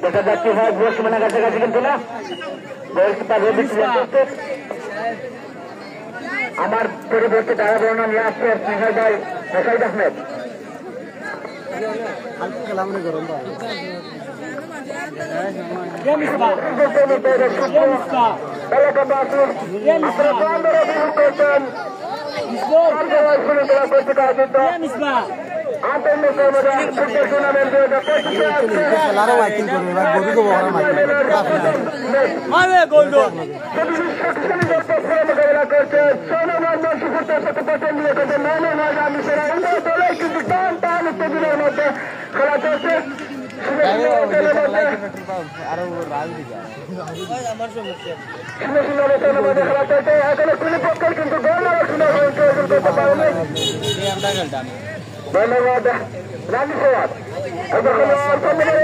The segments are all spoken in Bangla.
দেখা যাচ্ছে হ্যাঁ গোল সীমানা কাছাকাছি কিন্তু না আমার পরিবর্তে তারা বর্ণনা নিয়ে আসছে স্নেহার ভাই মোসাইদ আহমেদ খেলা চলছে এখনো কোন পক্ষের কিন্তু ধন্যবাদ রানি সবাদ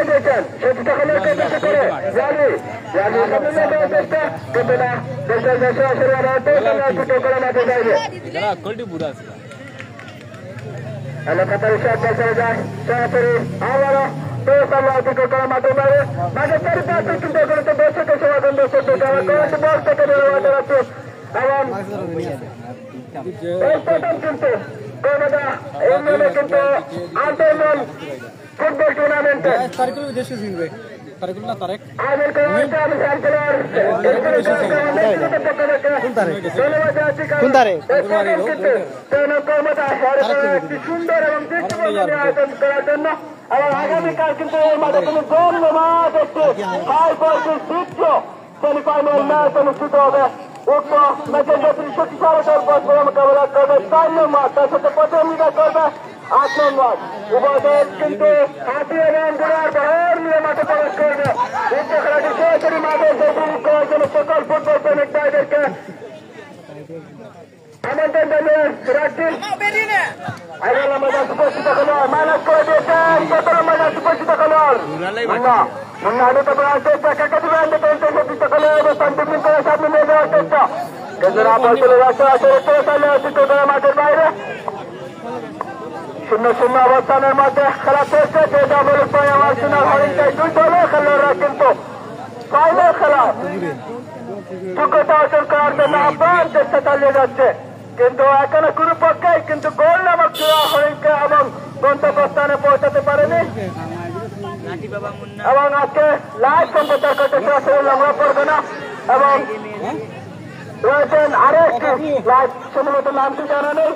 দিয়েছেন সেটা হলে করে রানি রানি চেষ্টা কিন্তু না দেশের দেশে আসলে করে মাঠে যাইবে এলাকাতারি সব চলে যায় সরাসরি আবারও মাঠে বাইরে মাঠের চারিপাশে কিন্তু এখানে তো দর্শকের সমাগম করতে বল থেকে বেরোতে যাচ্ছে এবং এই প্রথম কিন্তু কলকাতা এই নিয়মে কিন্তু আন্তর্জাতিক ফুটবল টুর্নামেন্টে সুন্দর এবং আয়োজন করার জন্য এবং আগামীকাল কিন্তু এই মাঠে কিন্তু ধন্যবাদ একটি সেমিফাইনাল ম্যাচ অনুষ্ঠিত হবে উক্ত ম্যাচের যতটি শক্তিশালী দল মোকাবেলা করবে 4 নম্বর তার সাথে প্রতিযোগিতা করবে 8 নম্বর উভয় দল কিন্তু হাতি এবং গোড়ার বহর নিয়ে মাঠে প্রবেশ করবে উক্ত খেলাটি সরাসরি মাঠে উপভোগ করার জন্য সকল ফুটবল প্রেমিক ভাইদেরকে আমন্ত্রণ জানিয়ে রাখছি উপস্থিত খেলোয়াড় মাইনাস করে দিয়েছেন 17 মাইনাস উপস্থিত খেলোয়াড় মুন্না আলু তারপর চেষ্টা কাকে দিবেন উপস্থিত খেলোয়াড় অবস্থান টিপিং করে সামনে নিয়ে যাওয়ার চেষ্টা কিন্তু চলে যাচ্ছে আসলে চলে অতিরিক্ত করে মাঠের বাইরে 0-0 অবস্থানের মধ্যে খেলা চলছে যে ডাবল আমার সিনার হরিণটাই দুই দলের খেলোয়াড়রা কিন্তু ফাইনাল খেলা যোগ্যতা অর্জন করার জন্য আহ্বান চেষ্টা চালিয়ে যাচ্ছে কিন্তু এখনো কোন পক্ষেই কিন্তু গোল নামক হরিণকে এবং গন্তব্যস্থানে পৌঁছাতে পারেনি এবং আজকে লাইভ সম্প্রচার করতে সরাসরি আমরা করবে না এবং রয়েছেন আরো একটি লাইভ সম্ভবত নামটি জানা নেই